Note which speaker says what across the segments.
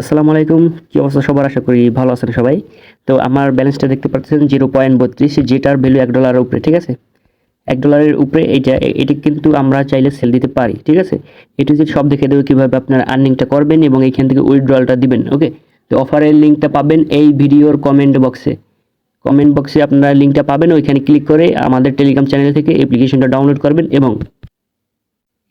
Speaker 1: আসসালামু আলাইকুম। কি অবস্থা সবার? আশা করি ভালো আছেন সবাই। তো আমার ব্যালেন্সটা দেখতে পাচ্ছেন 0.32, যেটার ভ্যালু $1 উপরে, ঠিক আছে? $1 উপরে এটি কিন্তু আমরা চাইলে সেল দিতে পারি, ঠিক আছে? এটি যে সব দেখে দেবো কীভাবে আপনার আর্নিংটা করবেন এবং এইখান থেকে উইথড্রলটা দিবেন, ওকে? তো অফারের লিঙ্কটা পাবেন এই ভিডিওর কমেন্ট বক্সে আপনারা লিঙ্কটা পাবেন। ওইখানে ক্লিক করে আমাদের টেলিগ্রাম চ্যানেল থেকে অ্যাপ্লিকেশনটা ডাউনলোড করবেন এবং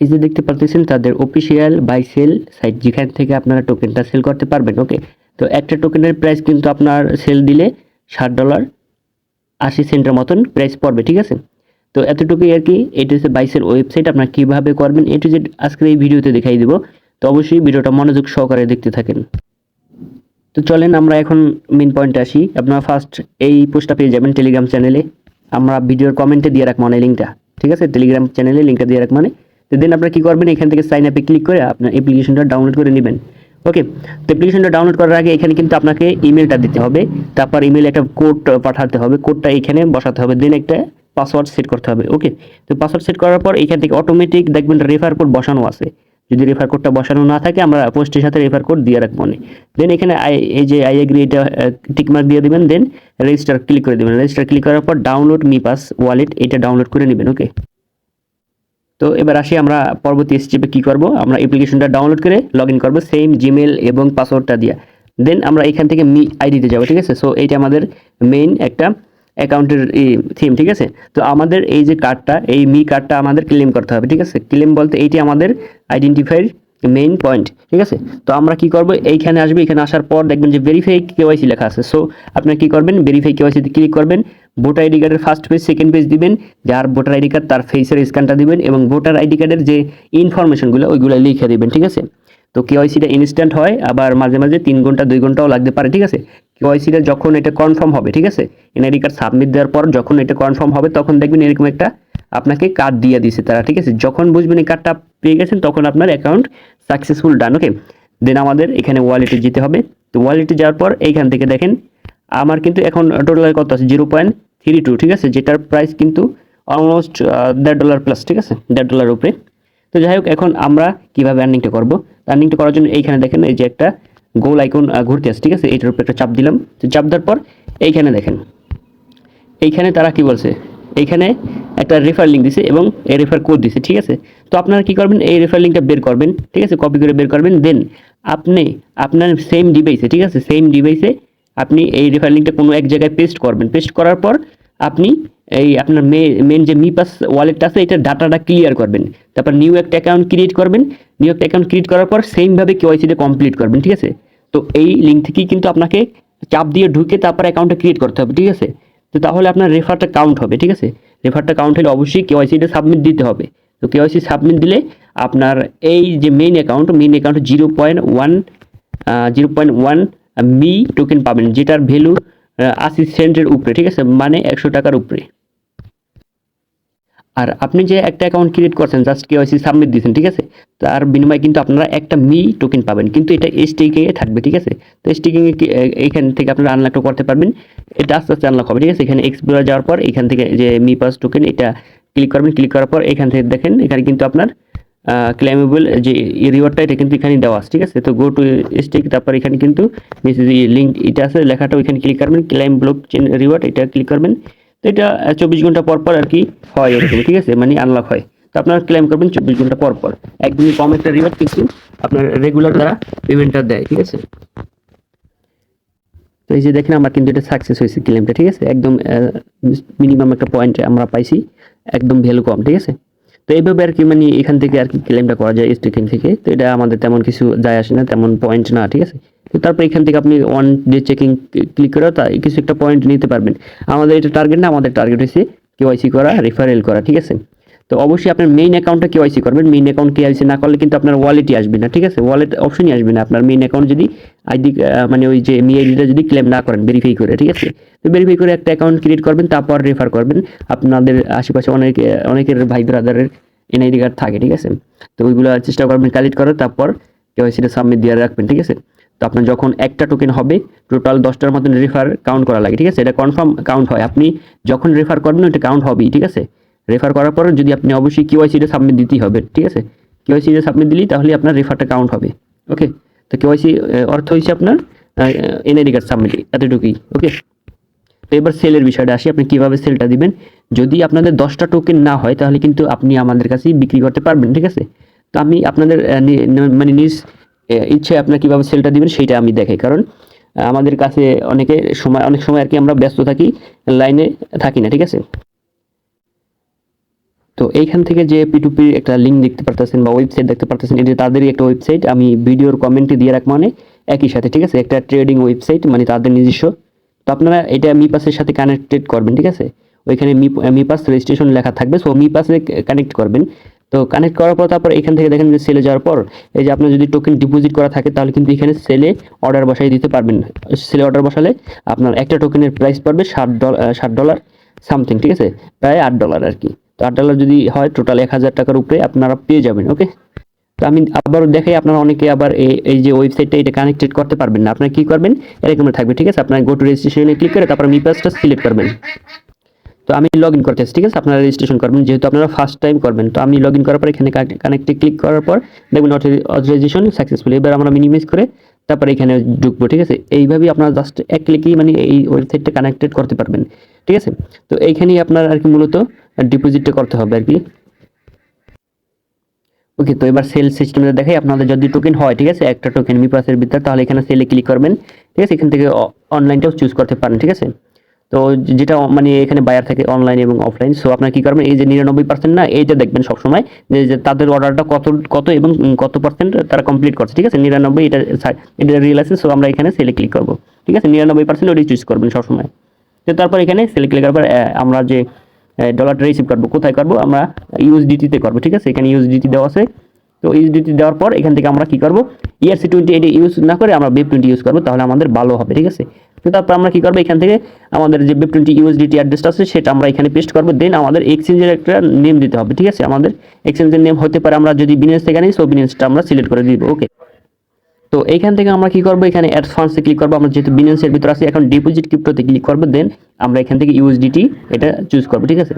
Speaker 1: এই যে দেখতে পাচ্ছেন তাদের অফিসিয়াল বাই সেল সাইট, যেখান থেকে আপনারা টোকেনটা সেল করতে পারবেন, ওকে? তো একটা টোকেনের প্রাইস কিন্তু আপনার সেল দিলে $7.80 মতন প্রাইস পড়বে, ঠিক আছে? তো এতটুকুই আর কি। এটা হচ্ছে বাইসের ওয়েবসাইট। আপনারা কীভাবে করবেন এ টু জেড আজকের এই ভিডিওতে দেখাই দিব। তো অবশ্যই ভিডিওটা মনোযোগ সহকারে দেখতে থাকেন। তো চলেন আমরা এখন মেন পয়েন্টে আসি। আপনারা ফার্স্ট এই পোস্টটা পেয়ে যাবেন টেলিগ্রাম চ্যানেলে। আমরা ভিডিওর কমেন্টে দিয়ে রাখবো মানে লিঙ্কটা, ঠিক আছে? টেলিগ্রাম চ্যানেলে লিঙ্কটা দিয়ে রাখবো মানে। তো দেন আপনারা কী করবেন, এখান থেকে সাইন আপে ক্লিক করে আপনার অ্যাপ্লিকেশনটা ডাউনলোড করে নেবেন, ওকে? তো অ্যাপ্লিকেশনটা ডাউনলোড করার আগে এখানে কিন্তু আপনাকে ইমেলটা দিতে হবে, তারপর ইমেলে একটা কোড পাঠাতে হবে, কোডটা এখানে বসাতে হবে, দেন একটা পাসওয়ার্ড সেট করতে হবে, ওকে? তো পাসওয়ার্ড সেট করার পর এখান থেকে অটোমেটিক দেখবেন রেফার কোড বসানো আছে। যদি রেফার কোডটা বসানো না থাকে আমরা পোস্টের সাথে রেফার কোড দিয়ে রাখবো। দেন এখানে এই যে আই এগ্রি এটা টিকমার্ক দিয়ে দিবেন, দেন রেজিস্টার ক্লিক করে দেবেন। রেজিস্টার ক্লিক করার পর ডাউনলোড মি পাস ওয়ালেট এটা ডাউনলোড করে নেবেন, ওকে? তো এবার আসি আমরা পরবর্তী স্টেপে কী করব। আমরা অ্যাপ্লিকেশনটা ডাউনলোড করে লগ ইন করবো সেম জিমেল এবং পাসওয়ার্ডটা দিয়ে। দেন আমরা এখান থেকে মি আইডিতে যাবো, ঠিক আছে? সো এইটা আমাদের মেইন একটা অ্যাকাউন্টের থিম, ঠিক আছে? তো আমাদের এই যে কার্ডটা, এই মি কার্ডটা আমাদের ক্লেম করতে হবে, ঠিক আছে? ক্লেম বলতে এইটি আমাদের আইডেন্টিফাইড মেইন পয়েন্ট, ঠিক আছে? তো আমরা কি করব, এইখানে আসবে। এখানে আসার পর দেখবেন যে ভেরিফাই কেওয়াইসি লেখা আছে। সো আপনারা কি করবেন, ভেরিফাই কেওয়াইসিতে ক্লিক করবেন। ভোটার আইডি কার্ডের ফার্স্ট পেজ সেকেন্ড পেজ দিবেন, যার ভোটার আইডি কার্ড তার ফেসের স্ক্যানটা দিবেন এবং ভোটার আইডি কার্ডের যে ইনফরমেশনগুলো ওইগুলো লিখে দিবেন, ঠিক আছে? তো কেওয়াইসিটা ইনস্ট্যান্ট হয়, আবার মাঝে মাঝে 3 ঘন্টা 2 ঘন্টাও লাগতে পারে, ঠিক আছে? কেওয়াইসিটা যখন এটা কনফার্ম হবে, ঠিক আছে? এনআইডি কার্ড সাবমিট দেওয়ার পর যখন এটা কনফার্ম হবে তখন দেখবেন এরকম একটা আপনাকে কার্ড দিয়ে দিছে তারা, ঠিক আছে? যখন বুঝবেন এই কার্ডটা পেয়ে গেছেন তখন আপনার অ্যাকাউন্ট সাকসেসফুল ডান, ওকে? দেন আমাদের এখানে ওয়ালেটে যেতে হবে। তো ওয়ালেটে যাওয়ার পর এইখান থেকে দেখেন আমার কিন্তু এখন টোটাল কত আছে, 0.32, ঠিক আছে? যেটার প্রাইস কিন্তু অলমোস্ট $1.5 প্লাস, ঠিক আছে? $1.5 উপরে। তো যাই হোক, এখন আমরা কীভাবে আর্নিংটা করবো। আর্নিংটা করার জন্য এইখানে দেখেন এই যে একটা গোল আইকন ঘুরতে আছে, ঠিক আছে? এইটার উপরে একটা চাপ দিলাম। তো চাপ দেওয়ার পর এইখানে দেখেন, এইখানে তারা কি বলছে, এইখানে একটা রেফার লিঙ্ক দিছে এবং এই রেফার কোড দিছে, ঠিক আছে? তো আপনারা কি করবেন, এই রেফার লিঙ্কটা বের করবেন, ঠিক আছে? কপি করে বের করবেন। দেন আপনি আপনার সেম ডিভাইসে, ঠিক আছে? সেম ডিভাইসে আপনি এই রেফার লিঙ্কটা কোনো এক জায়গায় পেস্ট করবেন। পেস্ট করার পর আপনি এই আপনার মেন যে মি পাস ওয়ালেটটা আছে এটার ডাটাটা ক্লিয়ার করবেন। তারপর নিউ একটা অ্যাকাউন্ট ক্রিয়েট করবেন। নিউ একটা অ্যাকাউন্ট ক্রিয়েট করার পর সেমভাবে কেওয়াইসিটা কমপ্লিট করবেন, ঠিক আছে? তো এই লিঙ্ক থেকেই কিন্তু আপনাকে চাপ দিয়ে ঢুকে তারপর অ্যাকাউন্টটা ক্রিয়েট করতে হবে, ঠিক আছে? তো তাহলে আপনার রেফারটা কাউন্ট হবে, ঠিক আছে? রেফারটা কাউন্ট হলে অবশ্যই কেওয়াইসিটা সাবমিট দিতে হবে। তো কেওয়াইসি সাবমিট দিলে আপনার এই যে মেইন অ্যাকাউন্ট 0.1 মি টোকেন পাবেন, যেটার ভ্যালু 80 সেন্টের উপরে, ঠিক আছে? মানে 100 টাকার উপরে। আর আপনি যে একটা অ্যাকাউন্ট ক্রিয়েট করছেন, জাস্ট কেওয়াইসি সাবমিট দিয়েছেন, ঠিক আছে? তার বিনিময়ে কিন্তু আপনারা একটা মি টোকেন পাবেন, কিন্তু এটা স্টেকিংয়ে থাকবে, ঠিক আছে? তো স্টেকিংয়ে এইখান থেকে আপনারা আনলকটা করতে পারবেন। এটা আস্তে আস্তে আনলক হবে, ঠিক আছে? এখানে এক্সপ্লোর যাওয়ার পর এখান থেকে যে মি পাস টোকেন এটা ক্লিক করবেন। ক্লিক করার পর এখান থেকে দেখেন এখানে কিন্তু আপনার ক্লেমেবল যে রিওয়ার্ডটা এটা কিন্তু এখানে দেওয়া আছে, ঠিক আছে? তো গো টু স্টেক, তারপর এখানে কিন্তু নিচে যে লিঙ্ক এটা আছে লেখাটা ওইখানে ক্লিক করবেন, ক্লেম ব্লক চেন রিওয়ার্ড এটা ক্লিক করবেন। তো এটা 24 ঘন্টা পর পর আর কি হয় এরকম, ঠিক আছে? মানে আনলক হয়। তো আপনারা ক্লেম করবেন 24 ঘন্টা পর পর। একদমই কম একটা রিওয়ার্ড, কিন্তু আপনার রেগুলার তারা পেমেন্টটা দেয়, ঠিক আছে? তো এই যে দেখেন আমার কিন্তু এটা সাকসেস হয়েছে ক্লেমটা, ঠিক আছে? একদম মিনিমাম একটা পয়েন্ট আমরা পাইছি, একদম ভ্যালু কম, ঠিক আছে? তো এইভাবে আর কি মানে এখান থেকে আর কি ক্লেমটা করা যায় স্টেকিং থেকে। তো এটা আমাদের তেমন কিছু যায় আসে না, তেমন পয়েন্ট না, ঠিক আছে? তো তারপর এখান থেকে আপনি ওয়ান ডে চেকিং ক্লিক করে তা কিছু একটা পয়েন্ট নিতে পারবেন। আমাদের এটা টার্গেট না, আমাদের টার্গেট হচ্ছে কেওয়াইসি করা, রেফারেল করা, ঠিক আছে? তো অবশ্যই আপনার মেইন অ্যাকাউন্টটা কেওয়াইসি করবেন। মেইন অ্যাকাউন্ট কেওয়াইসি না করলে কিন্তু আপনার ওয়ালেটই আসবে না, ঠিক আছে? ওয়ালেট অপশনই আসবে না আপনার মেইন অ্যাকাউন্ট যদি আইডি মানে ওই যে মি আইডিটা যদি ক্লেম না করেন ভেরিফাই করে, ঠিক আছে? তো ভেরিফাই করে একটা অ্যাকাউন্ট ক্রিয়েট করবেন, তারপর রেফার করবেন। আপনাদের আশেপাশে অনেকের ভাই ব্রাদারের এনআইডি কার্ড থাকে, ঠিক আছে? তো ওইগুলো চেষ্টা করবেন কালেক্ট করার, তারপর কেওয়াইসিটা সাবমিট দিয়ে রাখবেন, ঠিক আছে? তো আপনার যখন একটা টোকেন হবে টোটাল 10টার মতন রেফার কাউন্ট করা লাগে, ঠিক আছে? এটা কনফার্ম কাউন্ট হয়। আপনি যখন রেফার করবেন ওটা কাউন্ট হবেই, ঠিক আছে? রেফার করার পর যদি আপনি অবশ্যই কেওয়াইসিটা সাবমিট দিতেই হবে, ঠিক আছে? কেওয়াইসিটা সাবমিট দিলেই তাহলে আপনার রেফারটা কাউন্ট হবে, ওকে? তো কেওয়াইসি অর্থ হচ্ছে আপনার এনআইডি কার্ড সাবমিট, এতটুকুই। ওকে, তো এবার সেলের বিষয়টা আসি, আপনি কীভাবে সেলটা দিবেন। যদি আপনাদের 10টা টোকেন না হয় তাহলে কিন্তু আপনি আমাদের কাছেই বিক্রি করতে পারবেন, ঠিক আছে। তো আমি আপনাদের মানে নিজ ইচ্ছে আপনার কীভাবে সেলটা দিবেন সেইটা আমি দেখাই, কারণ আমাদের কাছে অনেক সময় আর কি আমরা ব্যস্ত থাকি, লাইনে থাকি না, ঠিক আছে। তো এইখান থেকে যে P2P একটা লিঙ্ক দেখতে পারতেছেন বা ওয়েবসাইট দেখতে পারতেছেন, এটা তাদেরই একটা ওয়েবসাইট, আমি ভিডিওর কমেন্টে দিয়ে রাখবো, মানে একই সাথে, ঠিক আছে, একটা ট্রেডিং ওয়েবসাইট, মানে তাদের নিজস্ব। তো আপনারা এটা মিপাসের সাথে কানেক্টেড করবেন, ঠিক আছে। ওইখানে মিপাস রেজিস্ট্রেশন লেখা থাকবে, সো মিপাসে কানেক্ট করবেন। তো কানেক্ট করার পর তারপর এখান থেকে দেখেন যে সেলে যাওয়ার পর এই যে আপনার যদি টোকেন ডিপোজিট করা থাকে তাহলে কিন্তু এখানে সেলে অর্ডার বসাই দিতে পারবেন। সেলে অর্ডার বসালে আপনার একটা টোকেনের প্রাইস পড়বে $60 সামথিং, ঠিক আছে, প্রায় $8 আর কি। তো $8 যদি হয় টোটাল 1000 টাকার উপরে আপনারা পেয়ে যাবেন। ওকে, তো আমি আবারও দেখাই, আপনারা অনেকে আবার এই যে ওয়েবসাইটটা এটা কানেক্টেড করতে পারবেন না, আপনারা কি করবেন, এরকম থাকবে, ঠিক আছে। আপনারা গো টু রেজিস্ট্রেশনে ক্লিক করে তারপর মিপাসটা সিলেক্ট করবেন। তো আমি লগ ইন করতেছি, ঠিক আছে, আপনারা রেজিস্ট্রেশন করবেন যেহেতু আপনারা ফার্স্ট টাইম করবেন। তো আমি লগ ইন করার পর এখানে কানেক্টে ক্লিক করার পর দেখবেন অথরাইজেশন সাকসেসফুল। এবার আমরা মিনিমাইজ করে তারপর এখানে ঢুকবো, ঠিক আছে। এইভাবেই আপনারা জাস্ট এক ক্লিকেই মানে এই ওয়েবসাইটটা কানেক্টেড করতে পারবেন, ঠিক আছে। তো এইখানেই আপনার আর কি মূলত ডিপোজিটটা করতে হবে আর কি। ওকে, তো এবার সেল সিস্টেমটা দেখাই, আপনাদের যদি টোকেন হয়, ঠিক আছে, একটা টোকেন মিপাসের ভিতর, তাহলে এখানে সেলে ক্লিক করবেন, ঠিক আছে। এখান থেকে অনলাইনটাও চুজ করতে পারেন, ঠিক আছে। তো যেটা মানে এখানে বায়ার থাকে অনলাইন এবং অফলাইন, সো আপনারা কি করবেন, এই যে 99% না, এইটা দেখবেন সবসময় যে তাদের অর্ডারটা কত এবং কত পার্সেন্ট তারা কমপ্লিট করছে, ঠিক আছে। 99 এটা রিয়েল আছে, সো আমরা এখানে সেলে ক্লিক করবো, ঠিক আছে। 99% ওটাই চুজ করবেন সবসময়। তো তারপর এখানে সেলে ক্লিক করার পর আমরা যে ডলারটা রিসিভ করবো, কোথায় করবো, আমরা ইউএসডিটিতে করবো, ঠিক আছে। এখানে ইউএসডিটি দেওয়া আছে। তো ইউএসডিটি দেওয়ার পর এখান থেকে আমরা কি করবো, ERC20 এটা ইউজ না করে আমরা BEP20 ইউজ করবো, তাহলে আমাদের ভালো হবে, ঠিক আছে। তো তারপর আমরা কি করবো, এখান থেকে আমাদের যে BEP20 USDT অ্যাড্রেসটা আছে সেটা আমরা এখানে পেস্ট করবো। দেন আমাদের এক্সচেঞ্জের একটা নেম দিতে হবে, ঠিক আছে। আমাদের এক্সচেঞ্জের নেম হতে পারে, আমরা যদি বিনেন্স থেকে নিই সো বিনেন্সটা আমরা সিলেক্ট করে দিব। ওকে, তো এইখান থেকে আমরা কি করবো, এখানে অ্যাড ফান্ডসে ক্লিক করবো। আমরা যেহেতু বিনেন্সের ভিতরে আছি, এখন ডিপোজিট ক্রিপ্টোতে ক্লিক করবো। দেন আমরা এখান থেকে USDT এটা চুজ করবো, ঠিক আছে।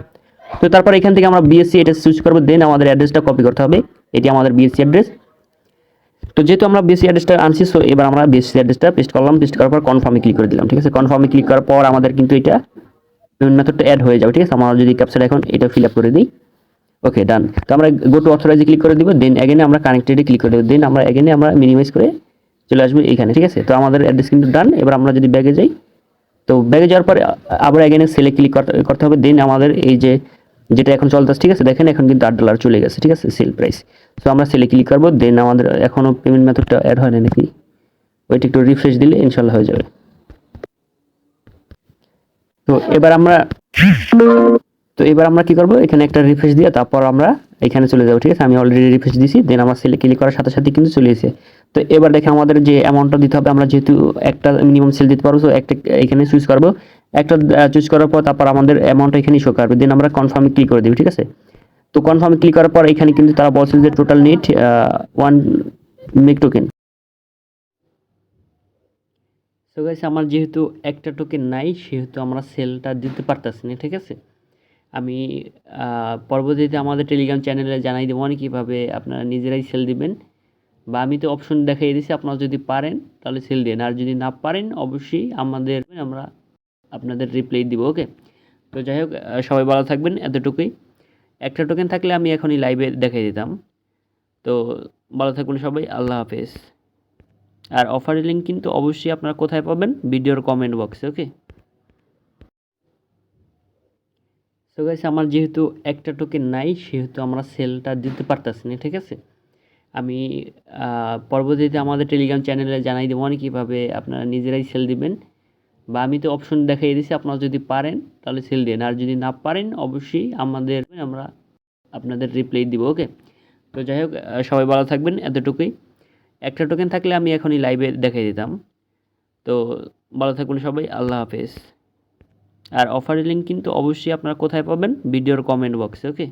Speaker 1: তো তারপর এখান থেকে আমরা BSC এটা চুজ করবো। দেন আমাদের অ্যাড্রেসটা কপি করতে হবে, এটি আমাদের BSC অ্যাড্রেস। তো যেহেতু আমরা BSC অ্যাড্রেসটা আনছি, সো এবার আমরা BSC অ্যাড্রেসটা পেস্ট করলাম, পেস্ট করার পর কনফার্মে ক্লিক করে দিলাম, ঠিক আছে। কনফার্মে ক্লিক করার পর আমাদের কিন্তু এটা পেমেন্ট মেথডটা অ্যাড হয়ে যাবে, ঠিক আছে। আমরা যদি ক্যাপচার এখন এটা ফিল আপ করে দিই, ওকে ডান। তো আমরা গো টু অথরাইজে ক্লিক করে দিব। দেন এগেনে আমরা কানেক্টেডে ক্লিক করে দেব। দেন আমরা এগেনে আমরা মিনিমাইজ করে চলে আসবো এইখানে, ঠিক আছে। তো আমাদের অ্যাড্রেস কিন্তু ডান। এবার আমরা যদি ব্যাগে যাই, তো ব্যাগে যাওয়ার পরে আবার এগেনে সেলে ক্লিক করতে হবে। দেন আমাদের এই যে যেটা এখন চলতেছে, ঠিক আছে, দেখেন এখন কিন্তু $8 চলে গেছে, ঠিক আছে, সেল প্রাইস। সো আমরা সেলে ক্লিক করবো। দেন আমাদের এখনও পেমেন্ট মেথডটা অ্যাড হয় না নাকি, ওইটা একটু রিফ্রেশ দিলে ইনশাল্লাহ হয়ে যাবে। তো এবার আমরা কি করব, এখানে একটা রিফ্রেশ দিয়ে তারপর আমরা এখানে চলে যাব, ঠিক আছে। আমি অলরেডি রিফ্রেশ দিয়েছি। দেন আমার সেলে ক্লিক করার সাথে সাথে কিন্তু চলে এসেছে। তো এবার দেখে আমাদের যে অ্যামাউন্টটা দিতে হবে, আমরা যেহেতু একটা মিনিমাম সেল দিতে পারবো, তো একটা এখানে চুজ করব। একটা চুজ করার পর তারপর আমাদের অ্যামাউন্টটা এখানে শো করবে। দেন আমরা কনফার্মে ক্লিক করে দেব, ঠিক আছে। তো কনফার্মে ক্লিক করার পর এখানে কিন্তু তারা বলছে যে টোটাল নিট 1 মেক টোকেন। তো গাইস, আমার যেহেতু একটা টোকেন নাই সেহেতু আমরা সেলটা দিতে পারতেছি না, ঠিক আছে। আমি পরবর্তীতে আমাদের টেলিগ্রাম চ্যানেলে জানাই দেবো কীভাবে আপনারা নিজেরাই সেল দিবেন, বা আমি তো অপশন দেখাই দিয়েছি, আপনারা যদি পারেন তাহলে সেল দিন, আর যদি না পারেন অবশ্যই আমরা আপনাদের রিপ্লাই দিব। ওকে, তো যাই হোক, সবাই ভালো থাকবেন, এতটুকুই। একটা টোকেন থাকলে আমি এখনই লাইভে দেখাই দিতাম। তো ভালো থাকবেন সবাই, আল্লাহ হাফেজ।
Speaker 2: আর অফারের লিঙ্ক কিন্তু অবশ্যই আপনারা কোথায় পাবেন, ভিডিওর কমেন্ট বক্সে। ওকে।
Speaker 1: সো গাইস, আমার যেহেতু একটা টোকেন নাই সেহেতু আমরা সেলটা দিতে পারতেছি না, ঠিক আছে। আমি পরবর্তীতে আমাদের টেলিগ্রাম চ্যানেলে জানাই দেবো কীভাবে আপনারা নিজেরাই সেল দিবেন, বা আমি তো অপশন দেখাই দিয়েছি, আপনারা যদি পারেন তাহলে সেল দিন, আর যদি না পারেন অবশ্যই আমরা আপনাদের রিপ্লাই দিব। ওকে, তো যাই হোক, সবাই ভালো থাকবেন, এতটুকুই। একটা টোকেন থাকলে আমি এখনই লাইভে দেখাই দিতাম। তো ভালো থাকবেন সবাই, আল্লাহ হাফেজ। আর অফারের লিঙ্ক কিন্তু অবশ্যই আপনারা কোথায় পাবেন, ভিডিওর কমেন্ট বক্সে। ওকে।